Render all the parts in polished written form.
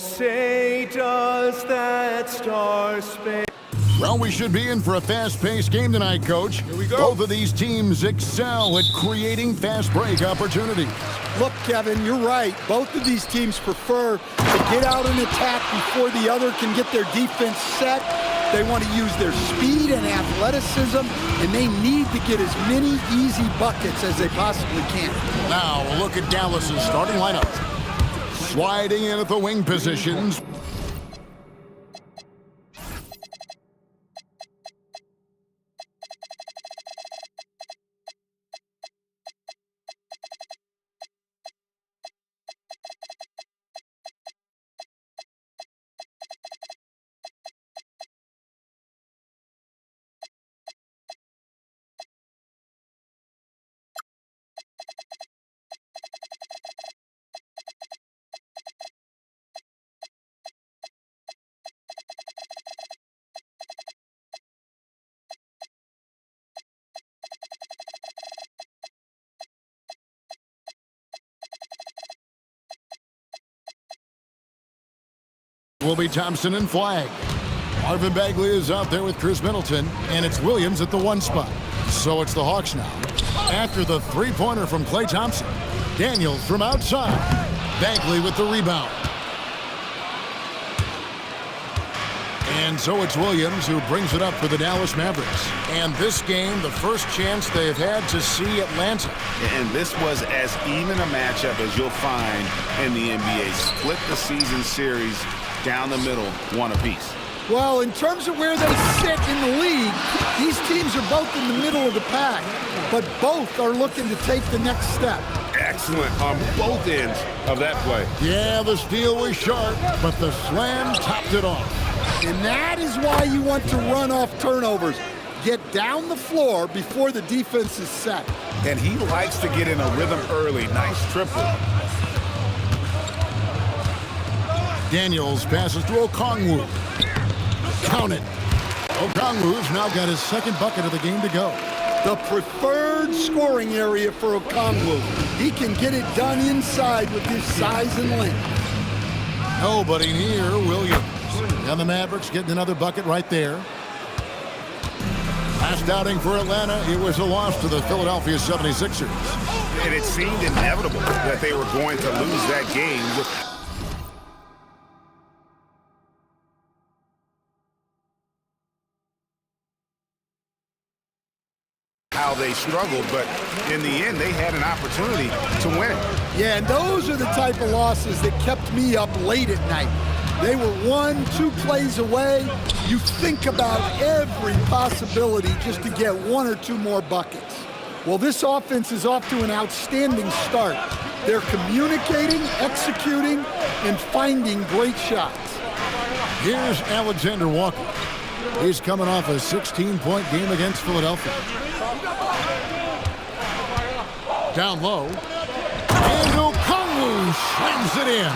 say does that star-spangled... Well, we should be in for a fast-paced game tonight, Coach. Here we go. Both of these teams excel at creating fast break opportunities. Look, Kevin, you're right. Both of these teams prefer to get out and attack before the other can get their defense set. They want to use their speed and athleticism, and they need to get as many easy buckets as they possibly can. Now, look at Dallas's starting lineup. Sliding in at the wing positions. Will be Thompson and Flag. Marvin Bagley is out there with Chris Middleton, and it's Williams at the 1 spot. So it's the Hawks now. After the three-pointer from Klay Thompson, Daniels from outside. Bagley with the rebound. And so it's Williams who brings it up for the Dallas Mavericks. And this game, the first chance they've had to see Atlanta. And this was as even a matchup as you'll find in the NBA. Split the season series down the middle, one apiece. Well, in terms of where they sit in the league, these teams are both in the middle of the pack, but both are looking to take the next step. Excellent on both ends of that play. Yeah, the steal was sharp, but the slam topped it off. And that is why you want to run off turnovers. Get down the floor before the defense is set. And he likes to get in a rhythm early. Nice triple. Daniels passes to Okongwu. Count it. Okongwu's now got his second bucket of the game to go. The preferred scoring area for Okongwu. He can get it done inside with his size and length. Nobody near Williams. And the Mavericks getting another bucket right there. Last outing for Atlanta, it was a loss to the Philadelphia 76ers. And it seemed inevitable that they were going to lose that game. How they struggled, but in the end, they had an opportunity to win it. Yeah, and those are the type of losses that kept me up late at night. They were 1-2 plays away. You think about every possibility just to get 1 or 2 more buckets. Well, this offense is off to an outstanding start. They're communicating, executing, and finding great shots. Here's Alexander Walker. He's coming off a 16-point game against Philadelphia. Down low. And Okongwu slams it in.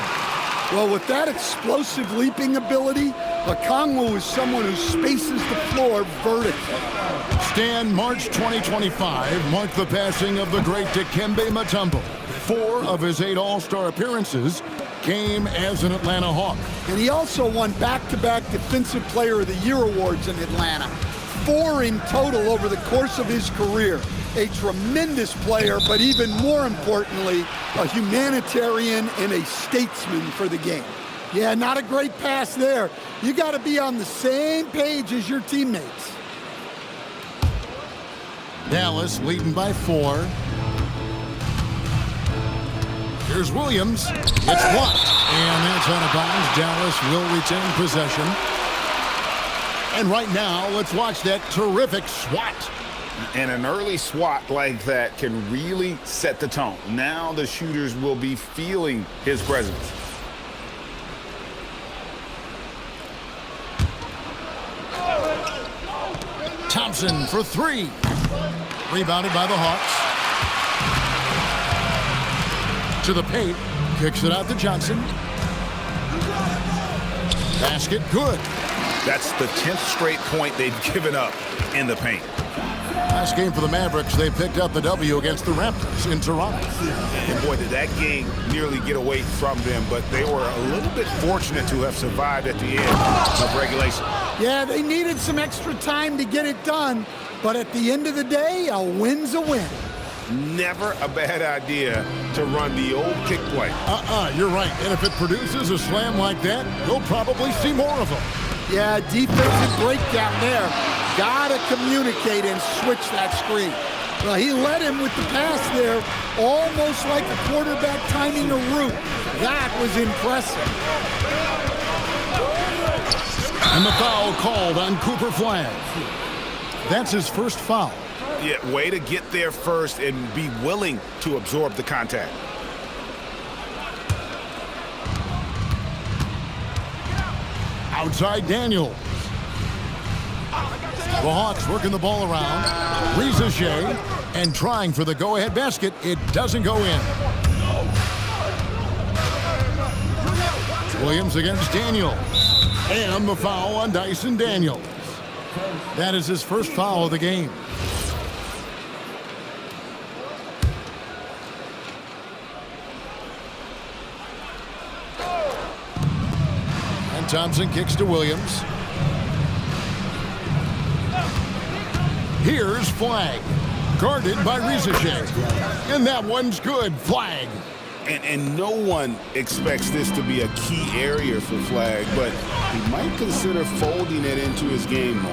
Well, with that explosive leaping ability, Okongwu is someone who spaces the floor vertically. Stan, March 2025 marked the passing of the great Dikembe Mutombo. 4 of his 8 All-Star appearances came as an Atlanta Hawk. And he also won back-to-back Defensive Player of the Year awards in Atlanta. 4 in total over the course of his career. A tremendous player, but even more importantly, a humanitarian and a statesman for the game. Yeah, not a great pass there. You got to be on the same page as your teammates. Dallas leading by 4. Here's Williams. It's blocked. And that's out of bounds. Dallas will retain possession. And right now, let's watch that terrific swat. And an early swat like that can really set the tone. Now the shooters will be feeling his presence. Thompson for 3. Rebounded by the Hawks. To the paint. Kicks it out to Johnson. Basket good. That's the 10th straight point they've given up in the paint. Last game for the Mavericks, they picked up the W against the Raptors in Toronto. And boy, did that game nearly get away from them, but they were a little bit fortunate to have survived at the end of regulation. Yeah, they needed some extra time to get it done, but at the end of the day, a win's a win. Never a bad idea to run the old kick play. You're right. And if it produces a slam like that, you'll probably see more of them. Yeah, defensive breakdown there. Gotta communicate and switch that screen. Well, he led him with the pass there, almost like a quarterback timing a route. That was impressive. And the foul called on Cooper Flag. That's his first foul. Yeah, way to get there first and be willing to absorb the contact. Outside Daniels. The Hawks working the ball around. Rizachet and trying for the go-ahead basket. It doesn't go in. Williams against Daniels. And the foul on Dyson Daniels. That is his first foul of the game. And Thompson kicks to Williams. Here's Flag. Guarded by Rizachet. And that one's good. Flag. And no one expects this to be a key area for Flag, but he might consider folding it into his game more.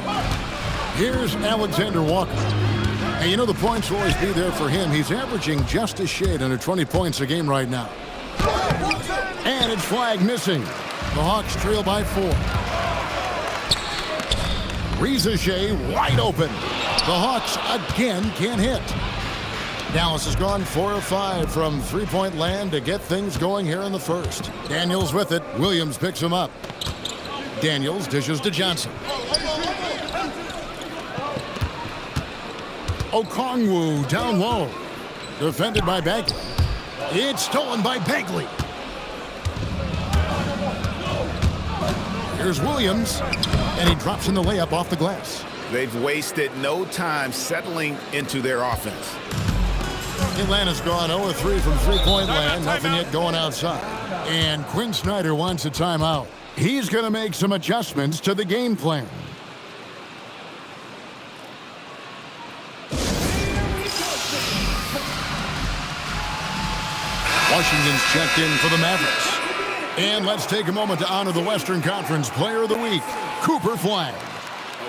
Here's Alexander Walker. And you know the points will always be there for him. He's averaging just a shade under 20 points a game right now. And it's Flag missing. The Hawks trail by 4. Rizachet wide open. The Hawks again can't hit. Dallas has gone 4 of 5 from three-point land to get things going here in the first. Daniels with it. Williams picks him up. Daniels dishes to Johnson. Okongwu down low. Defended by Bagley. It's stolen by Bagley. Here's Williams. And he drops in the layup off the glass. They've wasted no time settling into their offense. Atlanta's gone 0-3 from three-point land. Nothing yet going outside. And Quinn Snyder wants a timeout. He's going to make some adjustments to the game plan. Washington's checked in for the Mavericks. And let's take a moment to honor the Western Conference Player of the Week, Cooper Flag.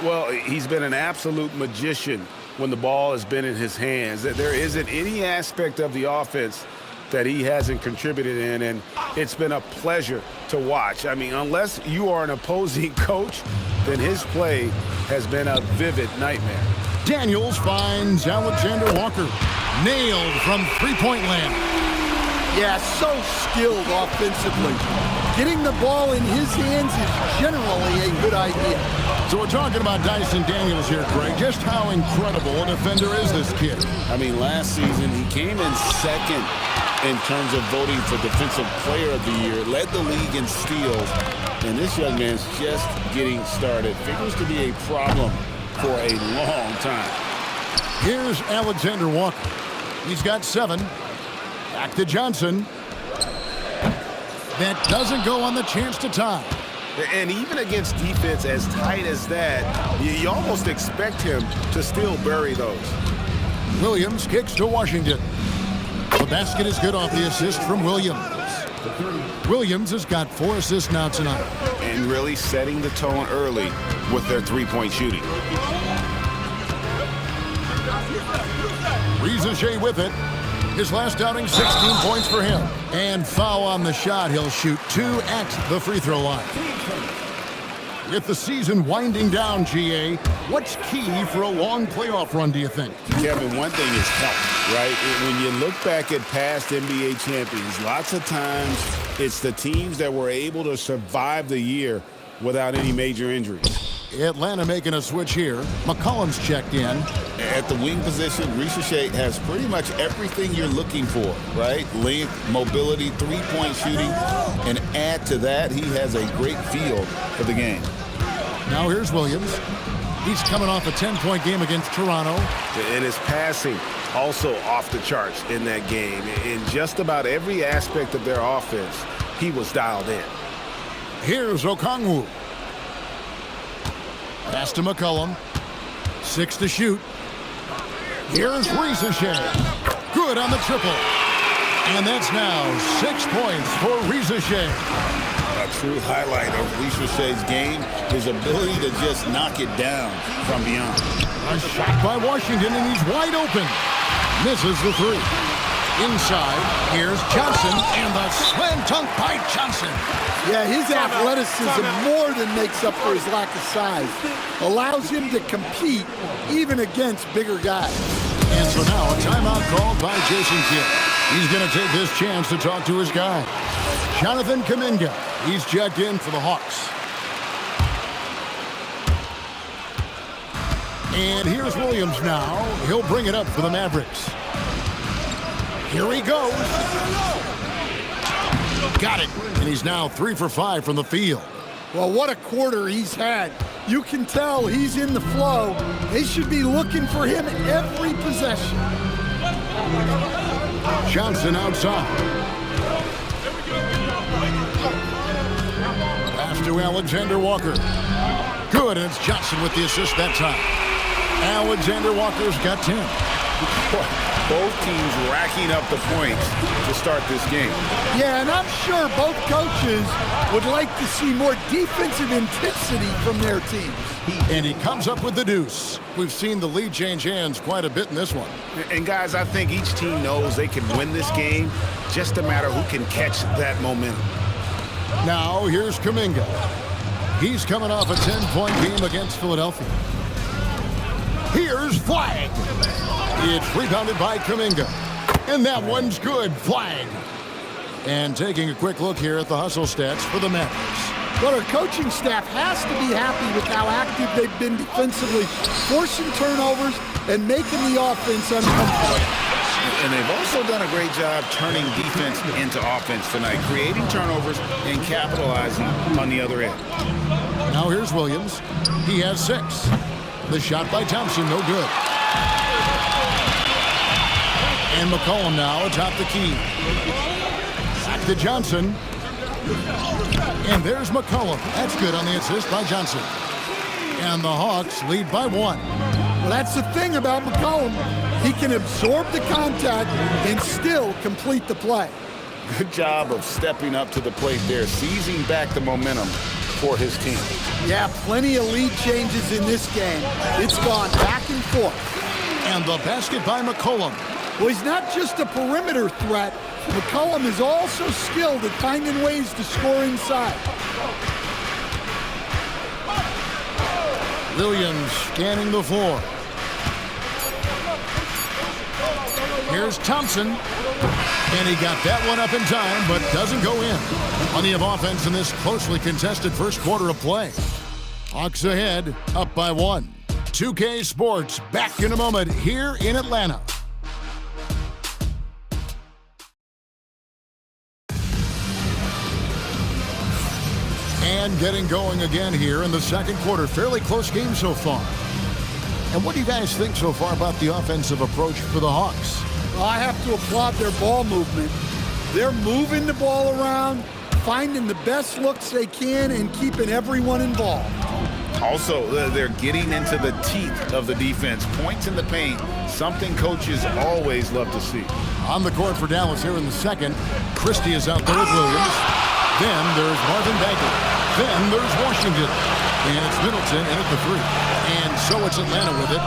Well, he's been an absolute magician when the ball has been in his hands. There isn't any aspect of the offense that he hasn't contributed in, and it's been a pleasure to watch. I mean, unless you are an opposing coach, then his play has been a vivid nightmare. Daniels finds Alexander Walker. Nailed from three-point land. Yeah, so skilled offensively. Getting the ball in his hands is generally a good idea. So we're talking about Dyson Daniels here, Greg. Just how incredible a defender is this kid? I mean, last season he came in second in terms of voting for Defensive Player of the Year, led the league in steals, and this young man's just getting started. Figures to be a problem for a long time. Here's Alexander Walker. He's got 7. Back to Johnson. That doesn't go on the chance to tie. And even against defense as tight as that, you almost expect him to still bury those. Williams kicks to Washington. The basket is good off the assist from Williams. Williams has got 4 assists now tonight. And really setting the tone early with their three-point shooting. Rizachet with it. His last outing, 16 points for him. And foul on the shot. He'll shoot 2 at the free throw line. With the season winding down, GA, what's key for a long playoff run, do you think? Kevin, one thing is health, right? When you look back at past NBA champions, lots of times it's the teams that were able to survive the year without any major injuries. Atlanta making a switch here. McCollum's checked in. At the wing position, Rizachet has pretty much everything you're looking for, right? Length, mobility, three-point shooting, and add to that, he has a great feel for the game. Now here's Williams. He's coming off a 10-point game against Toronto. And his passing also off the charts in that game. In just about every aspect of their offense, he was dialed in. Here's Okongwu. Pass to McCollum. 6 to shoot. Here's Rizachet. Good on the triple. And that's now 6 points for Rizachet. A true highlight of Richard's game, his ability to just knock it down from beyond. A shot by Washington, and he's wide open. Misses the three. Inside, here's Johnson, and the slam dunk by Johnson. Yeah, his athleticism more than makes up for his lack of size. Allows him to compete even against bigger guys. And so now a timeout called by Jason Kidd. He's going to take this chance to talk to his guy. Jonathan Kuminga. He's checked in for the Hawks. And here's Williams now. He'll bring it up for the Mavericks. Here he goes. Got it. And he's now 3 for 5 from the field. Well, what a quarter he's had. You can tell he's in the flow. They should be looking for him every possession. Johnson outside. Pass to Alexander Walker. Good, and it's Johnson with the assist that time. Alexander Walker's got 10. Both teams racking up the points to start this game. Yeah, and I'm sure both coaches would like to see more defensive intensity from their teams. And he comes up with the deuce. We've seen the lead change hands quite a bit in this one. And guys, I think each team knows they can win this game, just a matter who can catch that momentum. Now here's Kuminga. He's coming off a 10-point game against Philadelphia. Here's Flag. It's rebounded by Kuminga. And that one's good. Flag. And taking a quick look here at the hustle stats for the Mavericks. But our coaching staff has to be happy with how active they've been defensively, forcing turnovers and making the offense uncomfortable. And they've also done a great job turning defense into offense tonight, creating turnovers and capitalizing on the other end. Now here's Williams. He has 6. The shot by Thompson, no good. And McCollum now atop the key. Back to Johnson. And there's McCollum. That's good on the assist by Johnson. And the Hawks lead by 1. Well, that's the thing about McCollum. He can absorb the contact and still complete the play. Good job of stepping up to the plate there, seizing back the momentum for his team. Yeah, plenty of lead changes in this game. It's gone back and forth. And the basket by McCollum. Well, he's not just a perimeter threat. McCollum is also skilled at finding ways to score inside. Williams scanning the floor. Here's Thompson. And he got that one up in time, but doesn't go in. Plenty of offense in this closely contested first quarter of play. Hawks ahead, up by 1. 2K Sports back in a moment here in Atlanta. And getting going again here in the second quarter. Fairly close game so far. And what do you guys think so far about the offensive approach for the Hawks? Well, I have to applaud their ball movement. They're moving the ball around, finding the best looks they can, and keeping everyone involved. Also, they're getting into the teeth of the defense. Points in the paint, something coaches always love to see. On the court for Dallas here in the second. Christie is out there with Williams. Then there's Marvin Bagley. Then there's Washington. And it's Middleton in at the 3. And so it's Atlanta with it.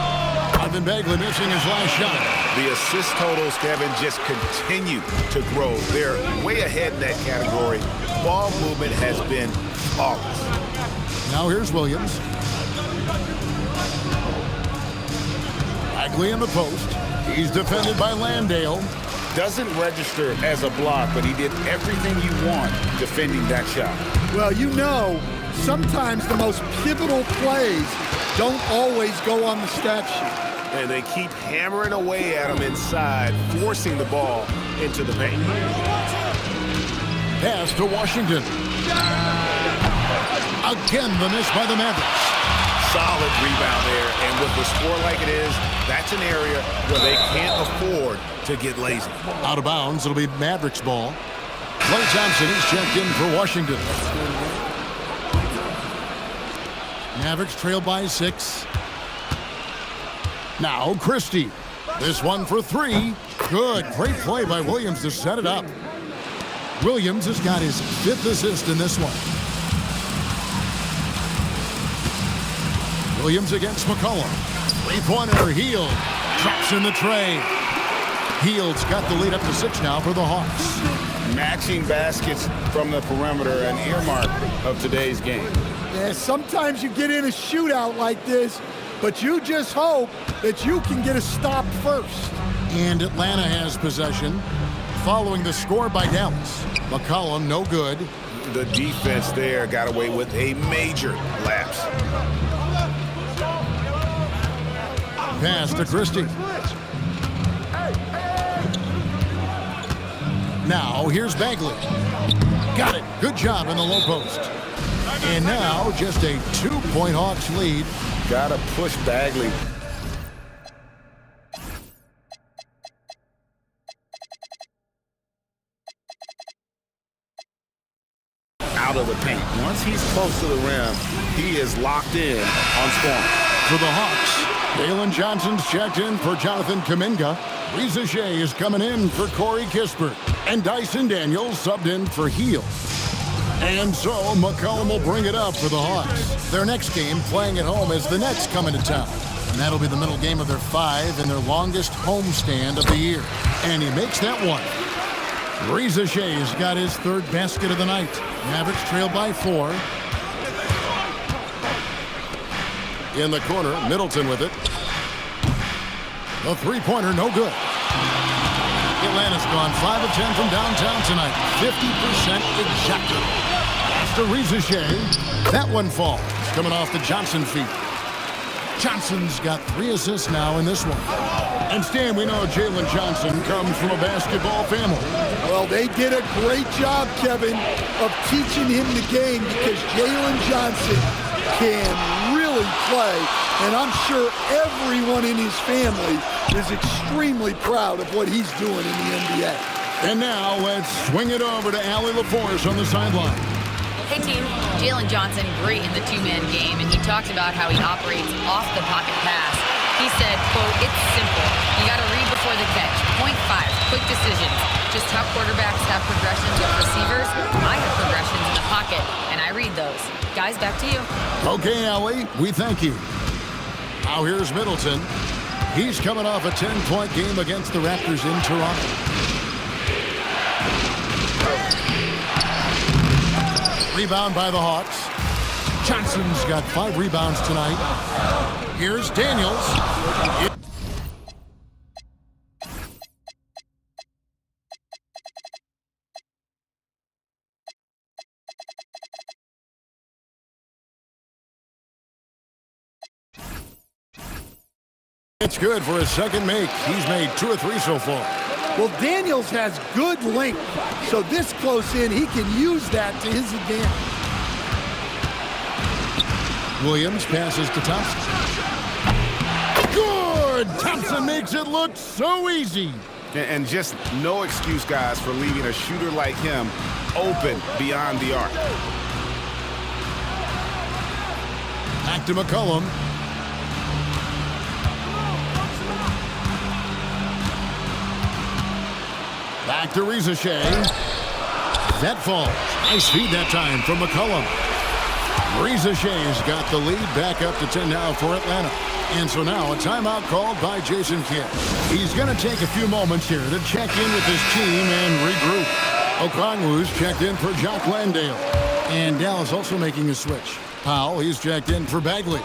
Marvin Bagley missing his last shot. The assist totals, Kevin, just continue to grow. They're way ahead in that category. Ball movement has been flawless. Now here's Williams. Bagley in the post. He's defended by Landale. Doesn't register as a block, but he did everything you want defending that shot. Well, you know, sometimes the most pivotal plays don't always go on the stat sheet. And they keep hammering away at him inside, forcing the ball into the paint. Pass to Washington. Again, the miss by the Mavericks. solid rebound there. And with the score like it is, that's an area where they can't afford to get lazy. Out of bounds, it'll be Mavericks ball. Klay Thompson is checked in for Washington. Mavericks trail by 6. Now Christie. This one for 3. Good. Great play by Williams to set it up. Williams has got his 5th assist in this one. Williams against McCollum. Three-pointer, Hield. Drops in the tray. Hield's got the lead up to 6 now for the Hawks. Matching baskets from the perimeter, an earmark of today's game. Yeah, sometimes you get in a shootout like this, but you just hope that you can get a stop first. And Atlanta has possession following the score by Dallas. McCollum, no good. The defense there got away with a major lapse. Pass to Christie. Now here's Bagley. Got it. Good job in the low post. And now just a 2-point Hawks lead. Gotta push Bagley. Out of the paint. Once he's close to the rim, he is locked in on scoring. For the Hawks, Jalen Johnson's checked in for Jonathan Kuminga. Reza Shea is coming in for Corey Kispert. And Dyson Daniels subbed in for Hield. And so McCollum will bring it up for the Hawks. Their next game playing at home as the Nets come into town. And that'll be the middle game of their 5 and their longest homestand of the year. And he makes that one. Reza Shea has got his 3rd basket of the night. Mavericks trail by 4. In the corner, Middleton with it. The three-pointer, no good. Atlanta's gone 5 of 10 from downtown tonight. 50% exactly. That's to Reza Shea. That one falls. Coming off the Johnson feet. Johnson's got 3 assists now in this one. And Stan, we know Jalen Johnson comes from a basketball family. Well, they did a great job, Kevin, of teaching him the game because Jalen Johnson can really play. And I'm sure everyone in his family is extremely proud of what he's doing in the NBA. And now let's swing it over to Allie LaForce on the sideline. Hey team, Jalen Johnson, great in the 2-man game, and he talked about how he operates off the pocket pass. He said, quote, "It's simple. You got to read before the catch. Point 5, quick decisions. Just how quarterbacks have progressions with receivers, I have progressions in the pocket, and I read those." Guys, back to you. Okay, Allie, we thank you. Now here's Middleton. He's coming off a 10-point game against the Raptors in Toronto. Rebound by the Hawks. Johnson's got 5 rebounds tonight. Here's Daniels. It's good for his second make. He's made 2 or 3 so far. Well, Daniels has good length, so this close in, he can use that to his advantage. Williams passes to Thompson. Good! Thompson makes it look so easy. And just no excuse, guys, for leaving a shooter like him open beyond the arc. Back to McCollum. Back to Reza Shea. That falls. Nice feed that time from McCollum. Reza Shea's got the lead back up to 10 now for Atlanta. And so now a timeout called by Jason Kidd. He's going to take a few moments here to check in with his team and regroup. Okongwu's checked in for Jock Landale. And Dallas also making a switch. Powell, he's checked in for Bagley.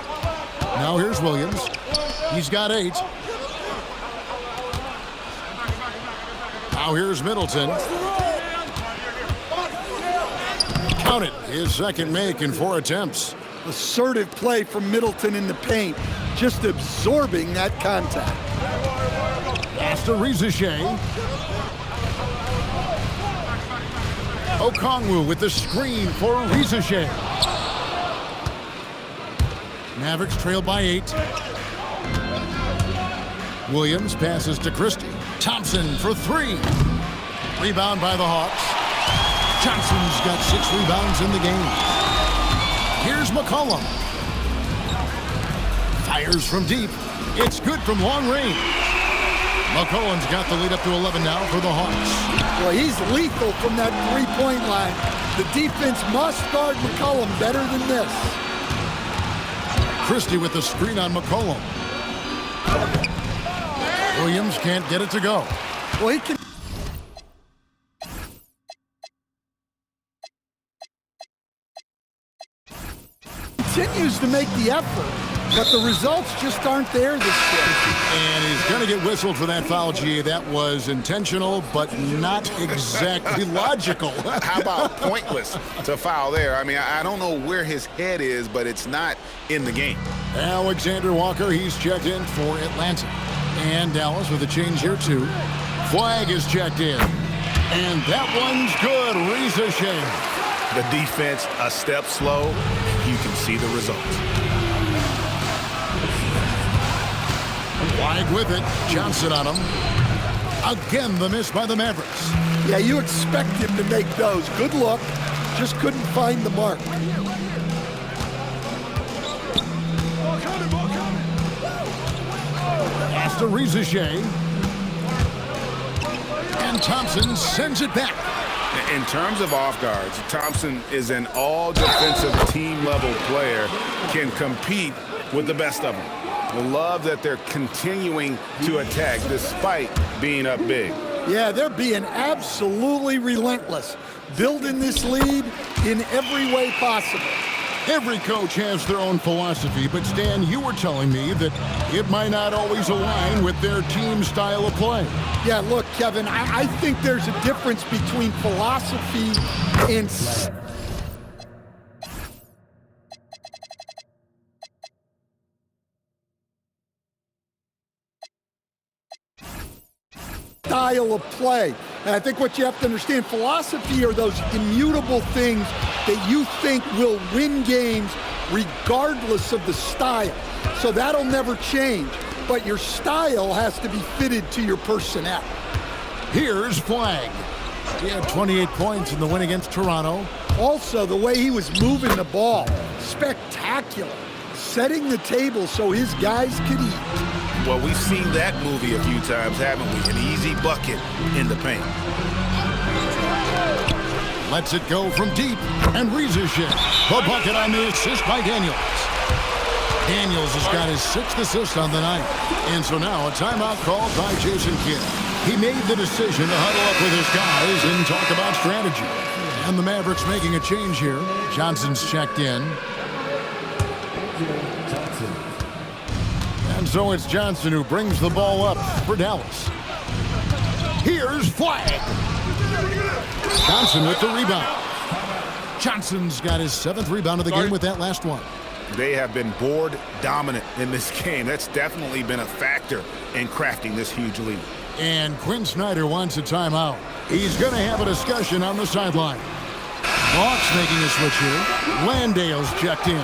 Now here's Williams. He's got 8. Now here's Middleton. Count it. His second make in 4 attempts. Assertive play from Middleton in the paint, just absorbing that contact. Pass to Reza Shea. Okongwu with the screen for Reza Shea. Mavericks trail by 8. Williams passes to Christie. Thompson for 3. Rebound by the Hawks. Johnson's got 6 rebounds in the game. Here's McCollum. Fires from deep. It's good from long range. McCollum's got the lead up to 11 now for the Hawks. Well, he's lethal from that three-point line. The defense must guard McCollum better than this. Christie with the screen on McCollum. Williams can't get it to go. Well, he can. Continues to make the effort, but the results just aren't there this year. And he's going to get whistled for that foul, G. That was intentional, but not exactly logical. How about pointless to foul there? I mean, I don't know where his head is, but it's not in the game. Alexander Walker, he's checked in for Atlanta. And Dallas with a change here, too. Flag is checked in. And that one's good. Reza Shane. The defense a step slow. You can see the results. Flag with it. Johnson on him. Again, the miss by the Mavericks. Yeah, you expect him to make those. Good look. Just couldn't find the mark. Pass to Reza Shea. And Thompson sends it back. In terms of off guards, Thompson is an all-defensive team-level player, can compete with the best of them. I love that they're continuing to attack despite being up big. Yeah, they're being absolutely relentless, building this lead in every way possible. Every coach has their own philosophy, but Stan, you were telling me that it might not always align with their team style of play. Yeah, look, Kevin, I think there's a difference between philosophy and style of play. And I think what you have to understand, philosophy are those immutable things that you think will win games regardless of the style. So that'll never change. But your style has to be fitted to your personnel. Here's Flag. He had 28 points in the win against Toronto. Also, the way he was moving the ball, spectacular. Setting the table so his guys could eat. Well, we've seen that movie a few times, haven't we? An easy bucket in the paint. Lets it go from deep, and Reza Shea. The bucket on the assist by Daniels. Daniels has got his 6th assist on the night. And so now a timeout called by Jason Kidd. He made the decision to huddle up with his guys and talk about strategy. And the Mavericks making a change here. Johnson's checked in. And so it's Johnson who brings the ball up for Dallas. Here's Flag. Johnson with the rebound. Johnson's got his 7th rebound of the game with that last one. They have been board dominant in this game. That's definitely been a factor in crafting this huge lead. And Quinn Snyder wants a timeout. He's going to have a discussion on the sideline. Hawks making a switch here. Landale's checked in.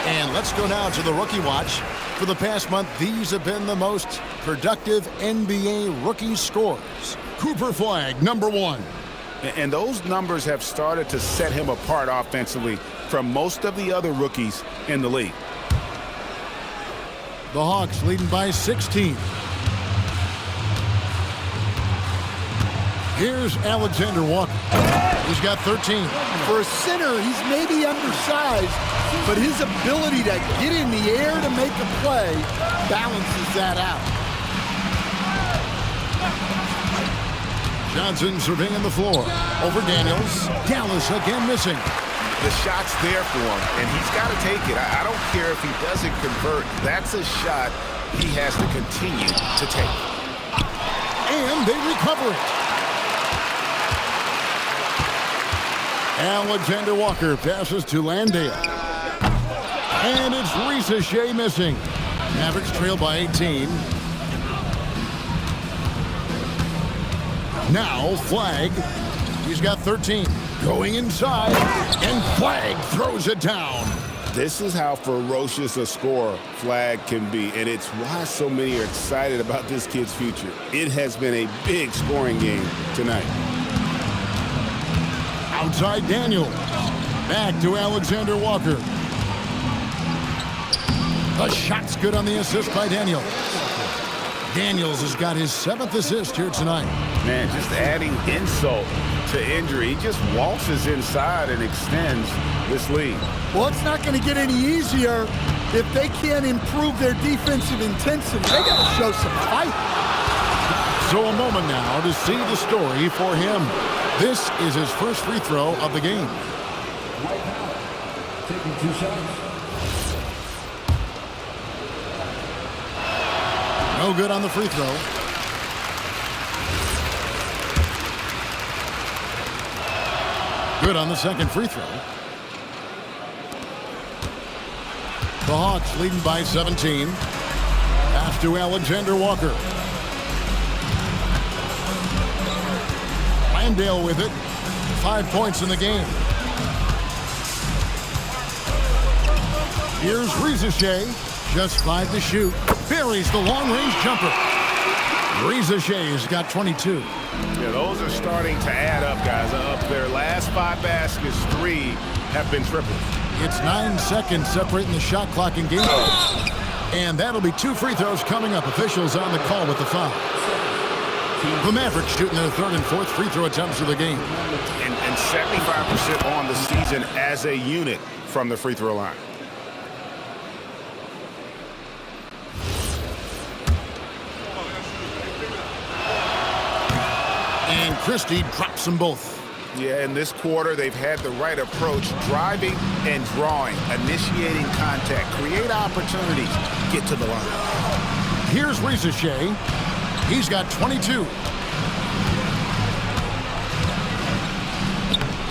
And let's go now to the rookie watch. For the past month, these have been the most productive NBA rookie scores. Cooper Flag, number 1. And those numbers have started to set him apart offensively from most of the other rookies in the league. The Hawks leading by 16. Here's Alexander Walker. He's got 13. For a center, he's maybe undersized, but his ability to get in the air to make a play balances that out. Johnson surveying the floor. Over Daniels. Dallas again missing. The shot's there for him, and he's got to take it. I don't care if he doesn't convert. That's a shot he has to continue to take. And they recover it. Alexander Walker passes to Landale. And it's Reza Shea missing. Mavericks trail by 18. Now Flag. He's got 13. Going inside. And Flag throws it down. This is how ferocious a scorer Flag can be, and it's why so many are excited about this kid's future. It has been a big scoring game tonight. Outside Daniels. Back to Alexander Walker. The shot's good on the assist by Daniels. Daniels has got his 7th assist here tonight. Man, just adding insult to injury. He just waltzes inside and extends this lead. Well, it's not going to get any easier if they can't improve their defensive intensity. They got to show some fight. So a moment now to see the story for him. This is his first free throw of the game. Right now, taking 2 shots. No good on the free throw. Good on the second free throw. The Hawks leading by 17. Pass to Alexander Walker. Landale with it. 5 points in the game. Here's Rizichet. Just 5 to shoot. Buries the long-range jumper. Rizichet's got 22. Yeah, those are starting to add up, guys. Up their last 5 baskets, 3 have been triples. It's 9 seconds separating the shot clock in game. And that'll be 2 free throws coming up. Officials on the call with the foul. The Mavericks shooting their 3rd and 4th free throw attempts of the game. And 75% on the season as a unit from the free throw line. And Christie drops them both. Yeah, in this quarter, they've had the right approach, driving and drawing, initiating contact, create opportunities, get to the line. Here's Rizichet. He's got 22.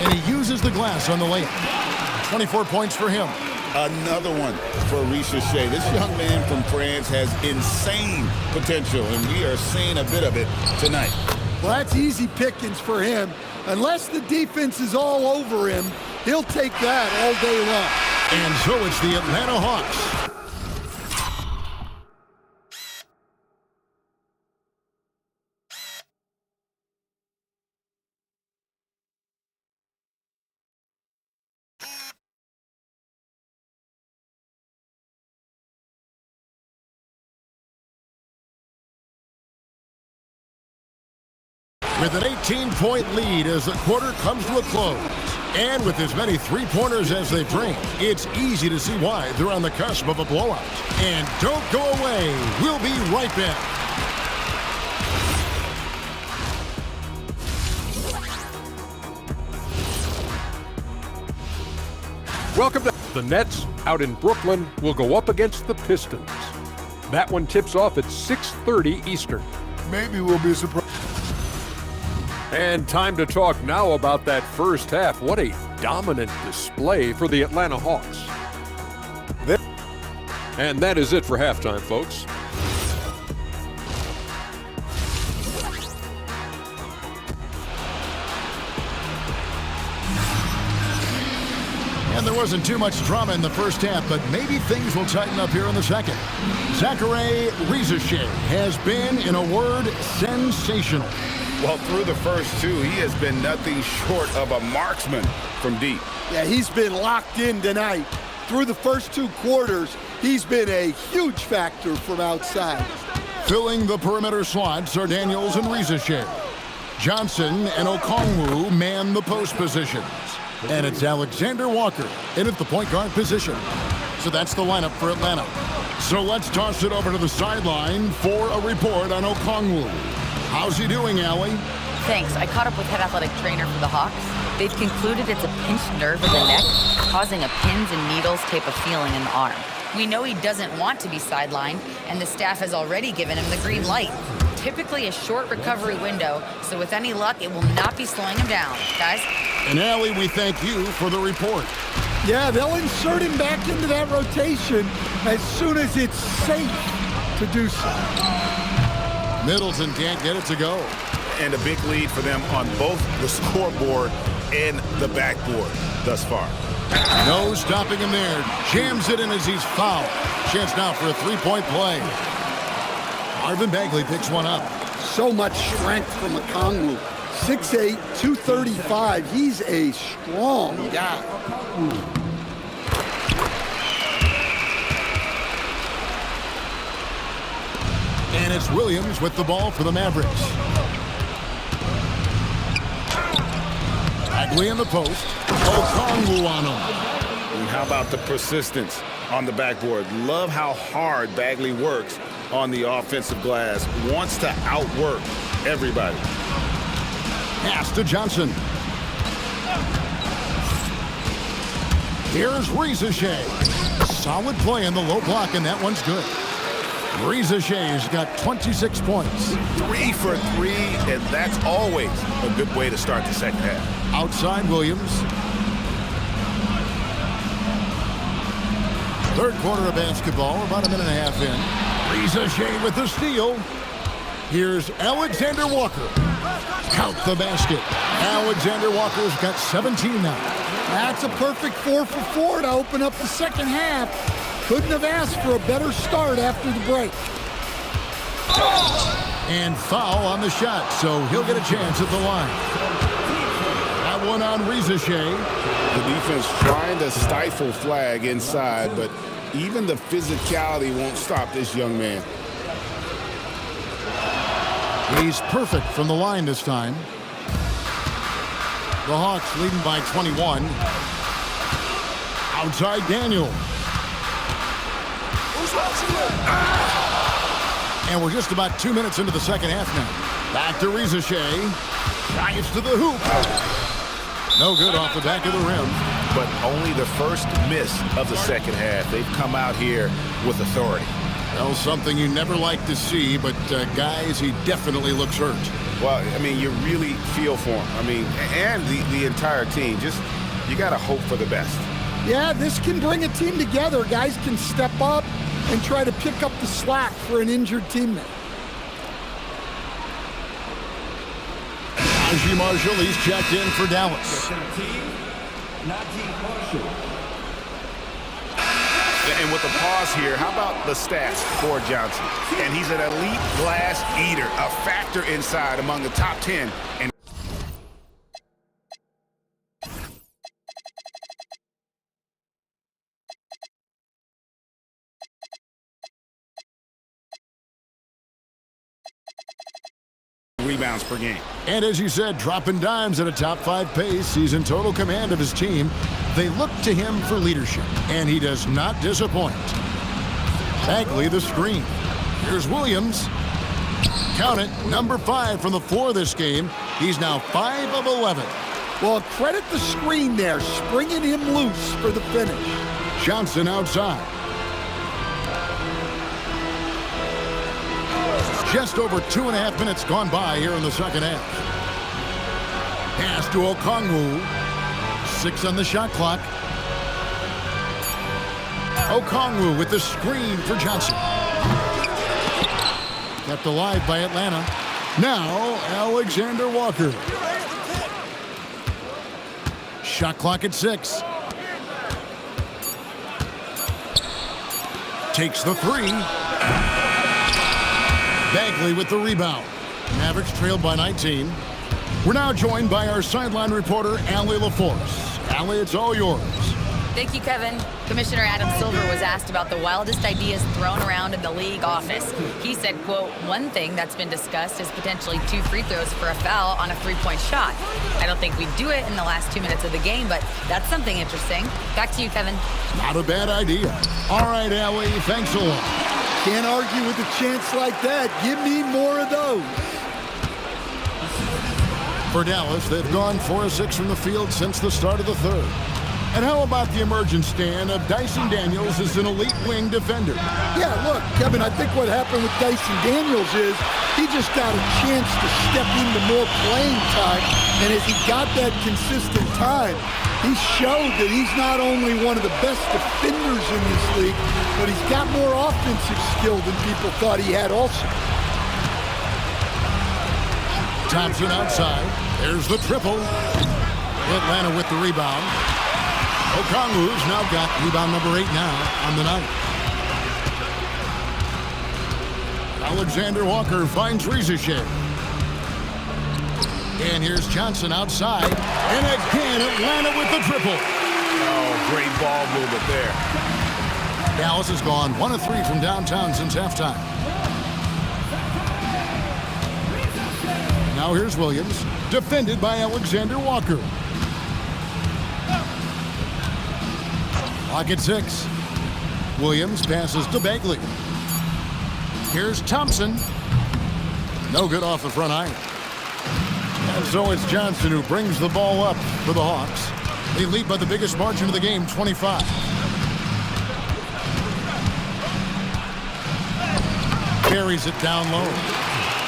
And he uses the glass on the layup. 24 points for him. Another one for Rizichet. This young man from France has insane potential, and we are seeing a bit of it tonight. Well, that's easy pickings for him. Unless the defense is all over him, he'll take that all day long. And so it's the Atlanta Hawks. With an 18-point lead as the quarter comes to a close. And with as many three-pointers as they bring, it's easy to see why they're on the cusp of a blowout. And don't go away. We'll be right back. Welcome to the Nets out in Brooklyn will go up against the Pistons. That one tips off at 6:30 Eastern. Maybe we'll be surprised. And time to talk now about that first half. What a dominant display for the Atlanta Hawks. And that is it for halftime, folks. And there wasn't too much drama in the first half, but maybe things will tighten up here in the second. Zaccharie Rizichet has been, in a word, sensational. Well, through the first 2, he has been nothing short of a marksman from deep. Yeah, he's been locked in tonight. Through the first 2 quarters, he's been a huge factor from outside. Filling the perimeter slots are Daniels and Rizichet. Johnson and Okongwu man the post positions. And it's Alexander Walker in at the point guard position. So that's the lineup for Atlanta. So let's toss it over to the sideline for a report on Okongwu. How's he doing, Allie? Thanks. I caught up with head athletic trainer for the Hawks. They've concluded it's a pinched nerve in the neck, causing a pins and needles type of feeling in the arm. We know he doesn't want to be sidelined, and the staff has already given him the green light. Typically a short recovery window, so with any luck, it will not be slowing him down. Guys? And Allie, we thank you for the report. Yeah, they'll insert him back into that rotation as soon as it's safe to do so. Middleton can't get it to go. And a big lead for them on both the scoreboard and the backboard thus far. No stopping him there. Jams it in as he's fouled. Chance now for a three-point play. Marvin Bagley picks one up. So much strength from Okongwu. 6'8", 235. He's a strong guy. And it's Williams with the ball for the Mavericks. Bagley in the post. Okongwu on him. And how about the persistence on the backboard? Love how hard Bagley works on the offensive glass. Wants to outwork everybody. Pass to Johnson. Here's Rizachet. Solid play in the low block, and that one's good. Rizachet's got 26 points. 3 for 3, and that's always a good way to start the second half. Outside Williams. Third quarter of basketball, about a minute and a half in. Rizachet with the steal. Here's Alexander Walker. Count the basket. Alexander Walker's got 17 now. That's a perfect 4 for 4 to open up the second half. Couldn't have asked for a better start after the break. And foul on the shot, so he'll get a chance at the line. That one on Rizachet. The defense trying to stifle Flag inside, but even the physicality won't stop this young man. He's perfect from the line this time. The Hawks leading by 21. Outside Daniel. And we're just about 2 minutes into the second half now. Back to Rizachet. Drives to the hoop. No good off the back of the rim. But only the first miss of the second half. They've come out here with authority. Well, something you never like to see, but guys, he definitely looks hurt. Well, I mean, you really feel for him. I mean, and the entire team. Just, you got to hope for the best. Yeah, this can bring a team together. Guys can step up and try to pick up the slack for an injured teammate. Najee Marshall, he's checked in for Dallas. And with the pause here, how about the stats for Johnson? And he's an elite glass eater, a factor inside among the top 10. And rebounds per game. And as you said, dropping dimes at a top 5 pace. He's in total command of his team. They look to him for leadership, and he does not disappoint. Bagley the screen. Here's Williams. Count it, number 5 from the floor this game. He's now 5 of 11. Well, credit the screen there, springing him loose for the finish. Johnson outside. Just over 2.5 minutes gone by here in the second half. Pass to Okongwu. 6 on the shot clock. Okongwu with the screen for Johnson. Kept alive by Atlanta. Now, Alexander Walker. Shot clock at 6. Takes the 3. Bagley with the rebound. Mavericks trailed by 19. We're now joined by our sideline reporter, Allie LaForce. Allie, it's all yours. Thank you, Kevin. Commissioner Adam Silver was asked about the wildest ideas thrown around in the league office. He said, quote, one thing that's been discussed is potentially 2 free throws for a foul on a 3-point shot. I don't think we'd do it in the last 2 minutes of the game, but that's something interesting. Back to you, Kevin. Not a bad idea. All right, Allie, thanks a lot. Can't argue with a chance like that. Give me more of those. For Dallas, they've gone 4 of 6 from the field since the start of the third. And how about the emergent stand of Dyson Daniels as an elite wing defender? Yeah, look, Kevin, I think what happened with Dyson Daniels is he just got a chance to step into more playing time. And as he got that consistent time, he showed that he's not only one of the best defenders in this league, but he's got more offensive skill than people thought he had also. Thompson outside. There's the triple. Atlanta with the rebound. Okongwu's now got rebound number 8 now on the night. Alexander Walker finds Rizichet. And here's Johnson outside. And again, Atlanta with the triple. Oh, great ball movement there. Dallas has gone 1 of 3 from downtown since halftime. Now here's Williams, defended by Alexander Walker. Clock at 6. Williams passes to Bagley. Here's Thompson. No good off the front iron. And so it's Johnson who brings the ball up for the Hawks. They lead by the biggest margin of the game, 25. Carries it down low.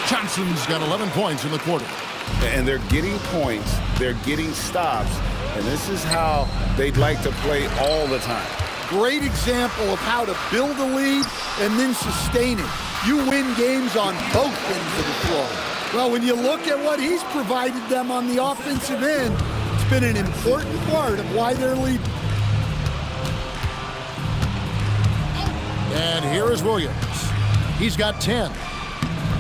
Johnson's got 11 points in the quarter. And they're getting points, they're getting stops, and this is how they'd like to play all the time. Great example of how to build a lead and then sustain it. You win games on both ends of the floor. Well, when you look at what he's provided them on the offensive end, it's been an important part of why they're leading. And here is Williams. He's got 10.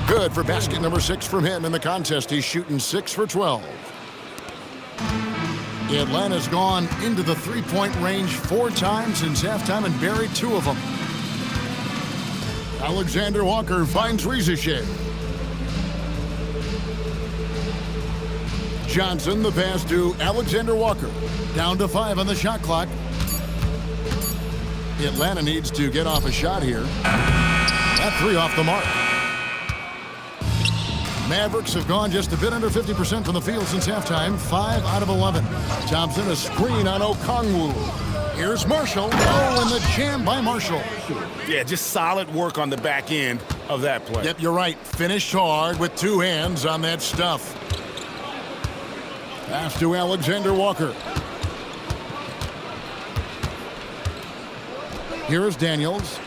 Good for basket number 6 from him in the contest. He's shooting 6 for 12. Atlanta's gone into the three-point range 4 times since halftime and buried 2 of them. Alexander Walker finds Rizichet. Johnson, the pass to Alexander Walker. Down to 5 on the shot clock. Atlanta needs to get off a shot here. That 3 off the mark. Mavericks have gone just a bit under 50% from the field since halftime. 5 out of 11. Thompson, a screen on Okongwu. Here's Marshall. Oh, and the jam by Marshall. Yeah, just solid work on the back end of that play. Yep, you're right. Finished hard with 2 hands on that stuff. Pass to Alexander Walker. Here is Daniels.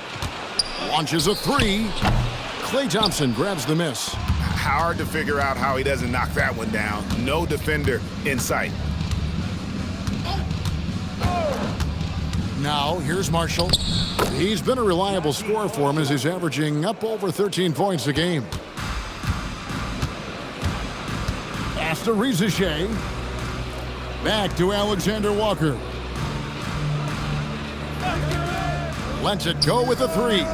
Launches a 3. Klay Thompson grabs the miss. Hard to figure out how he doesn't knock that one down. No defender in sight. Now, here's Marshall. He's been a reliable scorer for him as he's averaging up over 13 points a game. Pass to Rizichet. Back to Alexander Walker. Lets it go with a 3.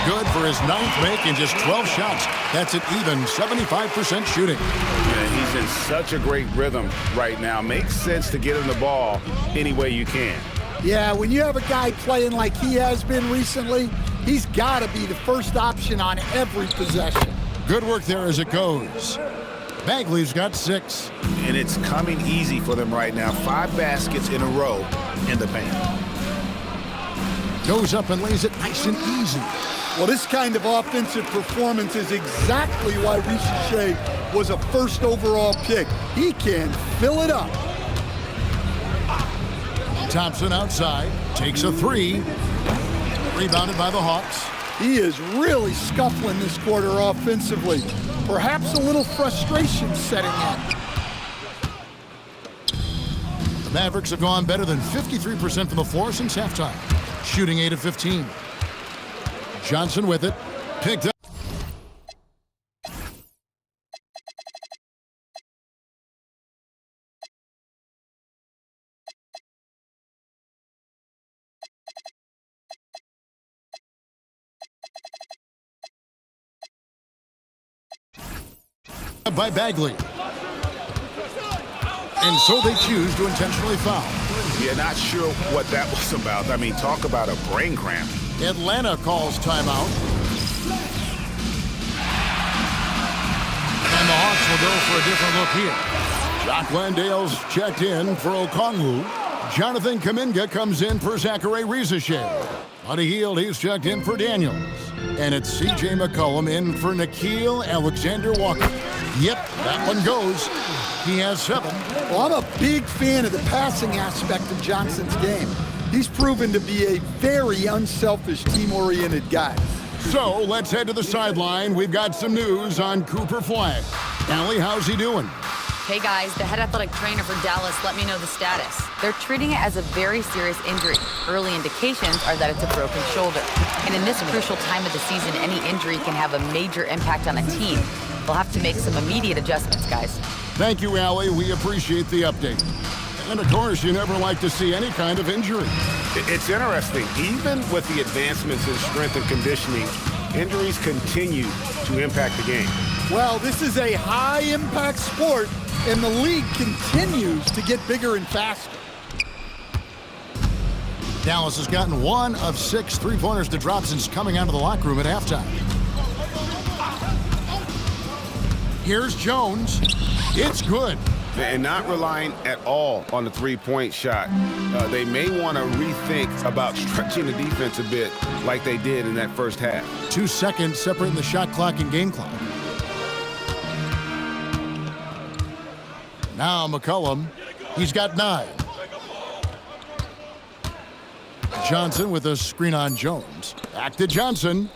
Good for his 9th make in just 12 shots. That's an even 75% shooting. Yeah, he's in such a great rhythm right now. Makes sense to get him the ball any way you can. Yeah, when you have a guy playing like he has been recently, he's got to be the first option on every possession. Good work there as it goes. Bagley's got 6. And it's coming easy for them right now. 5 baskets in a row in the paint. Goes up and lays it nice and easy. Well, this kind of offensive performance is exactly why Rizichet was a first overall pick. He can fill it up. Thompson outside, takes a 3. Rebounded by the Hawks. He is really scuffling this quarter offensively. Perhaps a little frustration setting in. The Mavericks have gone better than 53% from the floor since halftime, shooting 8 of 15. Johnson with it, picked up. By Bagley. And so they choose to intentionally foul. Yeah, not sure what that was about. I mean, talk about a brain cramp. Atlanta calls timeout. And the Hawks will go for a different look here. Jock Landale's checked in for Okongwu. Jonathan Kuminga comes in for Zachary Rizichet. Buddy Hield, he's checked in for Daniels. And it's C.J. McCollum in for Nickeil Alexander-Walker. Yep, that one goes. He has 7. Well, I'm a big fan of the passing aspect of Johnson's game. He's proven to be a very unselfish, team-oriented guy. So let's head to the sideline. We've got some news on Cooper Flag. Allie, how's he doing? Hey guys, the head athletic trainer for Dallas let me know the status. They're treating it as a very serious injury. Early indications are that it's a broken shoulder. And in this crucial time of the season, any injury can have a major impact on a team. They'll have to make some immediate adjustments, guys. Thank you, Allie. We appreciate the update. And of course, you never like to see any kind of injury. It's interesting. Even with the advancements in strength and conditioning, injuries continue to impact the game. Well, this is a high-impact sport, and the league continues to get bigger and faster. Dallas has gotten 1 of 6 three-pointers to drop since coming out of the locker room at halftime. Here's Jones. It's good. And not relying at all on the three-point shot. They may want to rethink about stretching the defense a bit like they did in that first half. 2 seconds separating the shot clock and game clock. Now McCollum, he's got 9. Johnson with a screen on Jones. Back to Johnson.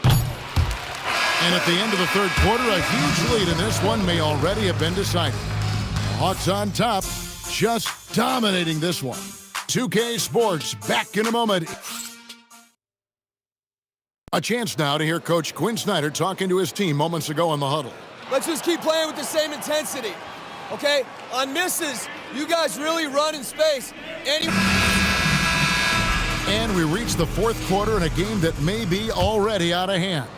And at the end of the third quarter, a huge lead in this one may already have been decided. The Hawks on top, just dominating this one. 2K Sports, back in a moment. A chance now to hear Coach Quinn Snyder talking to his team moments ago in the huddle. Let's just keep playing with the same intensity, okay? On misses, you guys really run in space. And we reach the fourth quarter in a game that may be already out of hand.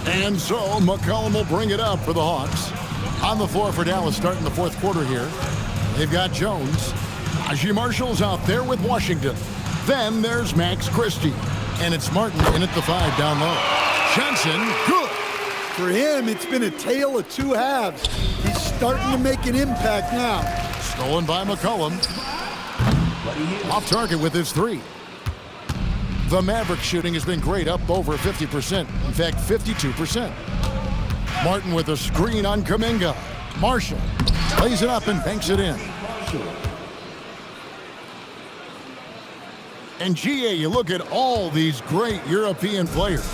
And so McCollum will bring it up for the Hawks. On the floor for Dallas starting the fourth quarter here. They've got Jones. Najee Marshall's out there with Washington. Then there's Max Christie. And it's Martin in at the 5 down low. Johnson, good. For him, it's been a tale of 2 halves. He's starting to make an impact now. Stolen by McCollum. Off target with his 3. The Mavericks shooting has been great, up over 50%. In fact, 52%. Martin with a screen on Kuminga. Marshall plays it up and banks it in. And GA, you look at all these great European players.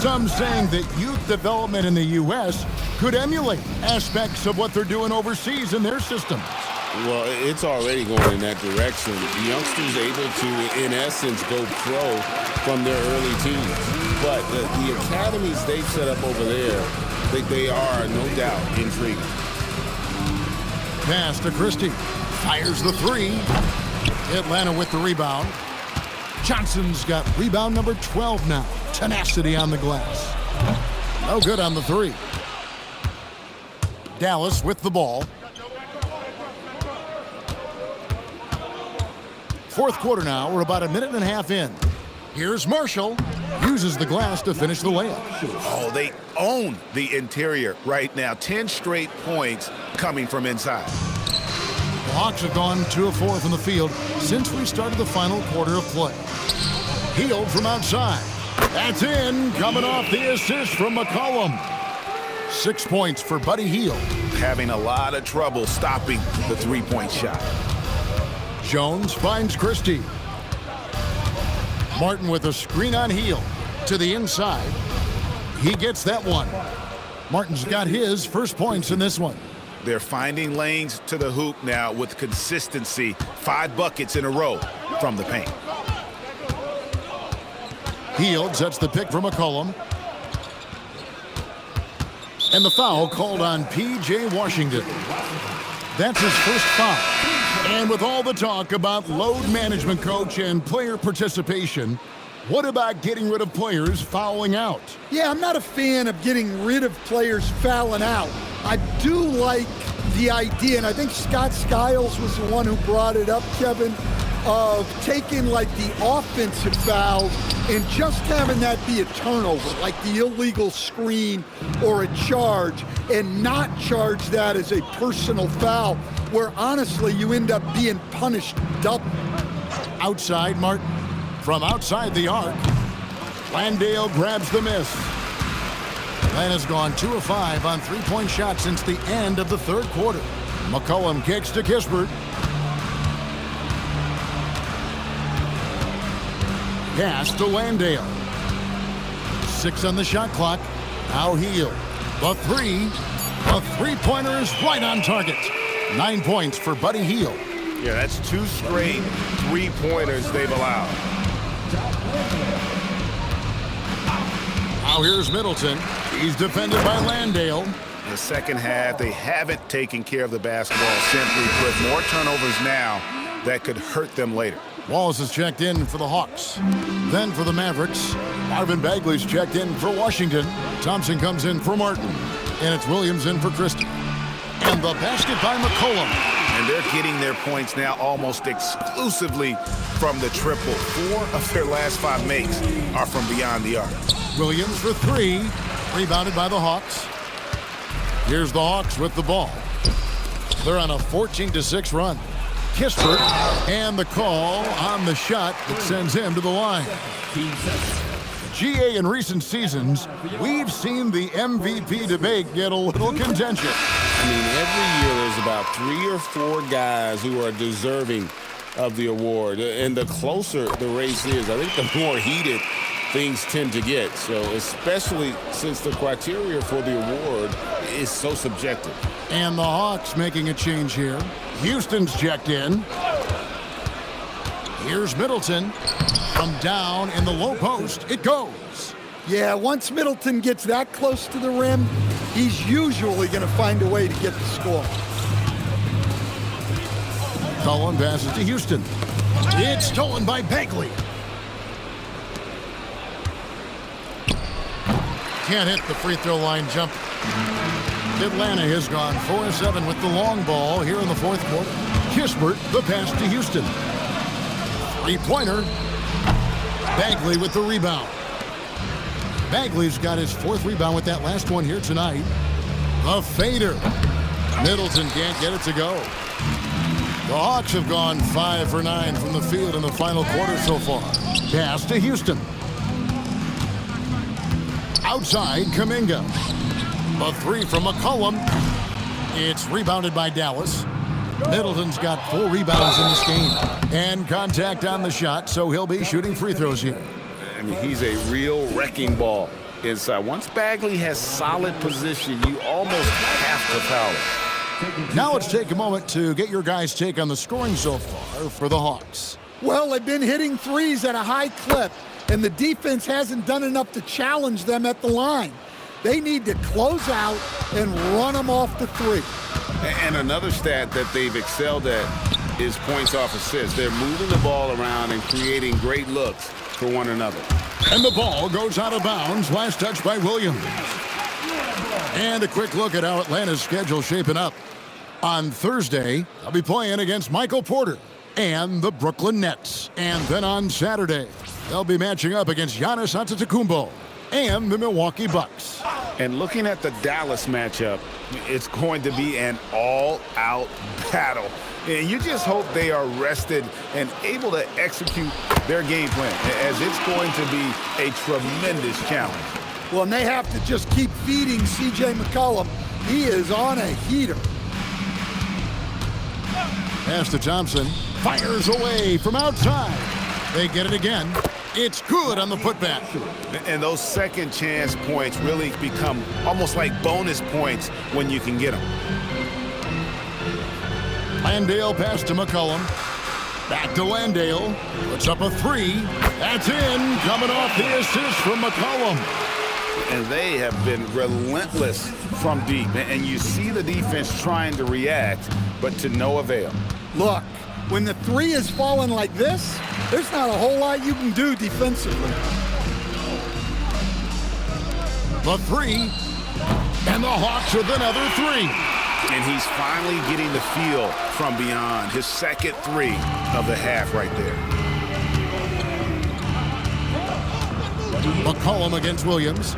Some saying that youth development in the U.S. could emulate aspects of what they're doing overseas in their systems. Well, it's already going in that direction. Youngsters able to, in essence, go pro from their early teens. But the academies they've set up over there, they are, no doubt, intriguing. Pass to Christie. Fires the 3. Atlanta with the rebound. Johnson's got rebound number 12 now. Tenacity on the glass. No good on the 3. Dallas with the ball. Fourth quarter now. We're about a minute and a half in. Here's Marshall. Uses the glass to finish the layup. Oh, they own the interior right now. 10 straight points coming from inside. The Hawks have gone 2 of 4 from the field since we started the final quarter of play. Hield from outside. That's in. Coming off the assist from McCollum. 6 points for Buddy Hield. Having a lot of trouble stopping the three-point shot. Jones finds Christie. Martin with a screen on Hield to the inside. He gets that one. Martin's got his first points in this one. They're finding lanes to the hoop now with consistency. 5 buckets in a row from the paint. Hield sets the pick for McCollum. And the foul called on P.J. Washington. That's his first foul. And with all the talk about load management, coach, and player participation, what about getting rid of players fouling out? Yeah, I'm not a fan of getting rid of players fouling out. I do like the idea, and I think Scott Skiles was the one who brought it up, Kevin, of taking like the offensive fouls and just having that be a turnover, like the illegal screen or a charge, and not charge that as a personal foul, where honestly you end up being punished double. Outside Martin. From outside the arc, Landale grabs the miss. Atlanta's gone 2 of 5 on three-point shots since the end of the third quarter. McCollum kicks to Kispert. Pass to Landale. 6 on the shot clock. Now Heel. The three-pointer is right on target. 9 points for Buddy Heel. Yeah, that's 2 straight three-pointers they've allowed. Now here's Middleton. He's defended by Landale. In the second half, they haven't taken care of the basketball. Simply put, more turnovers now that could hurt them later. Wallace is checked in for the Hawks. Then for the Mavericks, Marvin Bagley's checked in for Washington. Thompson comes in for Martin. And it's Williams in for Christie. And the basket by McCollum. And they're getting their points now almost exclusively from the triple. 4 of their last 5 makes are from beyond the arc. Williams for 3. Rebounded by the Hawks. Here's the Hawks with the ball. They're on a 14-6 run. Kispert, and the call on the shot that sends him to the line. GA, in recent seasons, we've seen the MVP debate get a little contentious. I mean, every year there's about 3 or 4 guys who are deserving of the award. And the closer the race is, I think the more heated things tend to get. So especially since the criteria for the award is so subjective. And the Hawks making a change here. Houston's checked in. Here's Middleton. From down in the low post, it goes. Yeah, once Middleton gets that close to the rim, he's usually going to find a way to get the score. Cullen passes to Houston. It's stolen by Bagley. Can't hit the free throw line jump. Atlanta has gone 4-7 with the long ball here in the fourth quarter. Kispert, the pass to Houston. Three-pointer. Bagley with the rebound. Bagley's got his 4th rebound with that last one here tonight. A fader. Middleton can't get it to go. The Hawks have gone 5 for 9 from the field in the final quarter so far. Pass to Houston. Outside, Kuminga. A 3 from McCollum. It's rebounded by Dallas. Middleton's got 4 rebounds in this game. And contact on the shot, so he'll be shooting free throws here. I mean, he's a real wrecking ball inside. Once Bagley has solid position, you almost have to foul it. Now let's take a moment to get your guys' take on the scoring so far for the Hawks. Well, they've been hitting threes at a high clip, and the defense hasn't done enough to challenge them at the line. They need to close out and run them off the 3. And another stat that they've excelled at is points off assists. They're moving the ball around and creating great looks for one another. And the ball goes out of bounds. Last touch by Williams. And a quick look at how Atlanta's schedule shaping up. On Thursday, they'll be playing against Michael Porter and the Brooklyn Nets. And then on Saturday, they'll be matching up against Giannis Antetokounmpo and the Milwaukee Bucks. And looking at the Dallas matchup, it's going to be an all-out battle. And you just hope they are rested and able to execute their game plan, as it's going to be a tremendous challenge. Well, and they have to just keep feeding C.J. McCollum. He is on a heater. Pass to Thompson. Fires away from outside. They get it again. It's good on the putback. And those second chance points really become almost like bonus points when you can get them. Landale pass to McCollum. Back to Landale. Puts up a 3. That's in. Coming off the assist from McCollum. And they have been relentless from deep. And you see the defense trying to react, but to no avail. Look, when the 3 is falling like this, there's not a whole lot you can do defensively. The 3. And the Hawks with another 3. And he's finally getting the feel from beyond. His second 3 of the half right there. McCollum against Williams.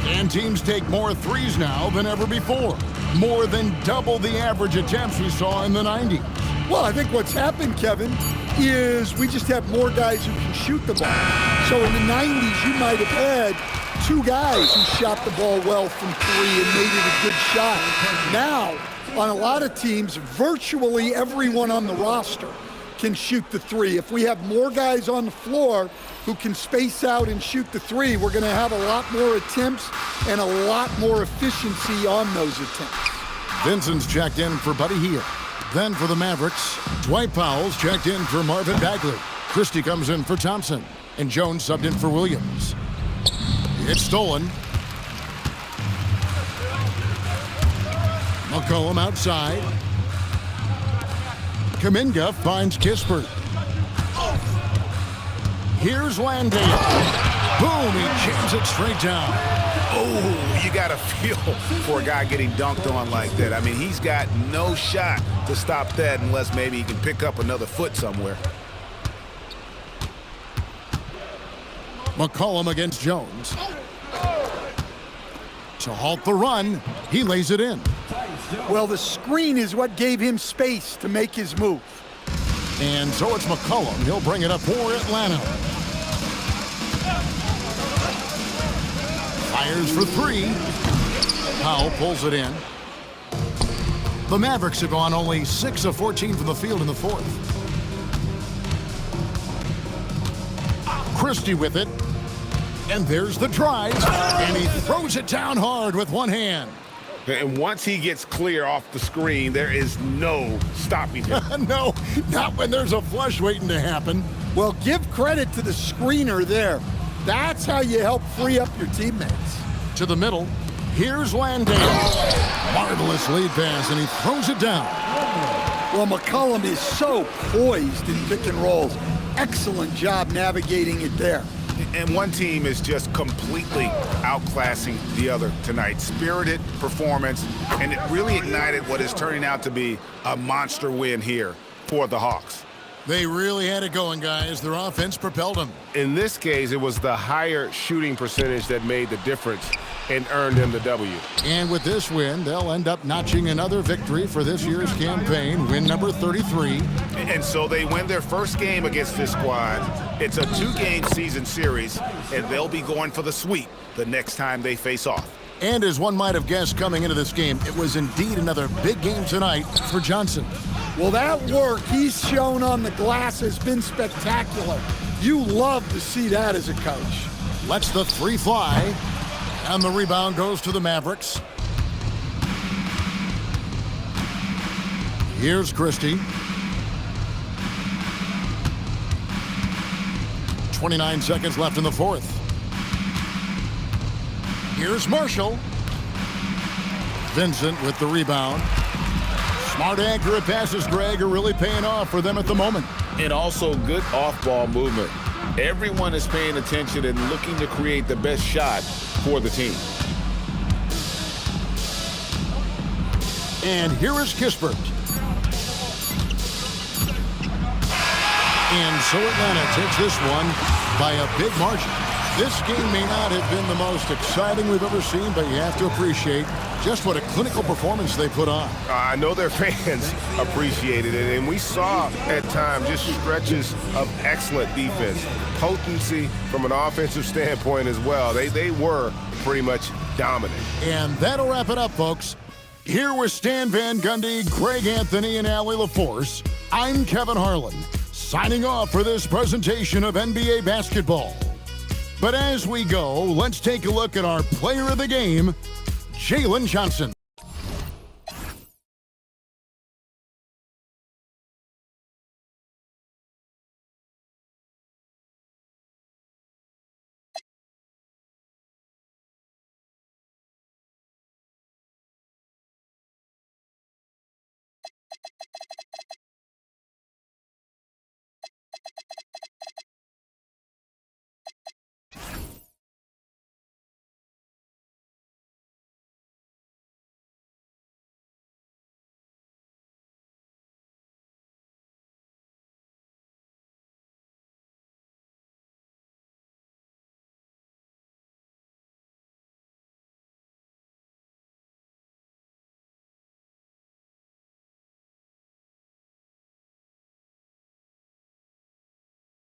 And teams take more 3s now than ever before. More than double the average attempts we saw in the 90s. Well, I think what's happened, Kevin, is we just have more guys who can shoot the ball. So in the 90s, you might have had 2 guys who shot the ball well from 3 and made it a good shot. Now, on a lot of teams, virtually everyone on the roster can shoot the three. If we have more guys on the floor who can space out and shoot the three, we're going to have a lot more attempts and a lot more efficiency on those attempts. Vincent's checked in for Buddy Hield. Then for the Mavericks, Dwight Powell's checked in for Marvin Bagley. Christie comes in for Thompson. And Jones subbed in for Williams. It's stolen. McCollum outside. Kuminga finds Kispert. Here's Landale. Boom, he jams it straight down. Oh, you got to feel for a guy getting dunked on like that. I mean, he's got no shot to stop that unless maybe he can pick up another foot somewhere. McCollum against Jones. To halt the run, he lays it in. Well, the screen is what gave him space to make his move. And so it's McCollum. He'll bring it up for Atlanta. Fires for three. Powell pulls it in. The Mavericks have gone only 6 of 14 from the field in the fourth. Christie with it. And there's the drive. And he throws it down hard with one hand. And once he gets clear off the screen, there is no stopping him. No, not when there's a flush waiting to happen. Well, give credit to the screener there. That's how you help free up your teammates. To the middle. Here's Landale. Marvelous lead pass, and he throws it down. Well, McCollum is so poised in pick and rolls. Excellent job navigating it there. And one team is just completely outclassing the other tonight. Spirited performance, and it really ignited what is turning out to be a monster win here for the Hawks. They really had it going, guys. Their offense propelled them. In this case, it was the higher shooting percentage that made the difference and earned them the W. And with this win, they'll end up notching another victory for this year's campaign, win number 33. And so they win their first game against this squad. It's a 2-game season series, and they'll be going for the sweep the next time they face off. And as one might have guessed coming into this game, it was indeed another big game tonight for Johnson. Well, that work he's shown on the glass has been spectacular. You love to see that as a coach. Lets the three fly, and the rebound goes to the Mavericks. Here's Christie. 29 seconds left in the fourth. Here's Marshall. Vincent with the rebound. Smart, accurate passes, Greg, are really paying off for them at the moment. And also good off-ball movement. Everyone is paying attention and looking to create the best shot for the team. And here is Kispert. And so Atlanta takes this one by a big margin. This game may not have been the most exciting we've ever seen, but you have to appreciate just what a clinical performance they put on. I know their fans appreciated it, and we saw at times just stretches of excellent defense. Potency from an offensive standpoint as well. They were pretty much dominant. And that'll wrap it up, folks. Here with Stan Van Gundy, Greg Anthony, and Allie LaForce, I'm Kevin Harlan, signing off for this presentation of NBA basketball. But as we go, let's take a look at our player of the game, Jalen Johnson.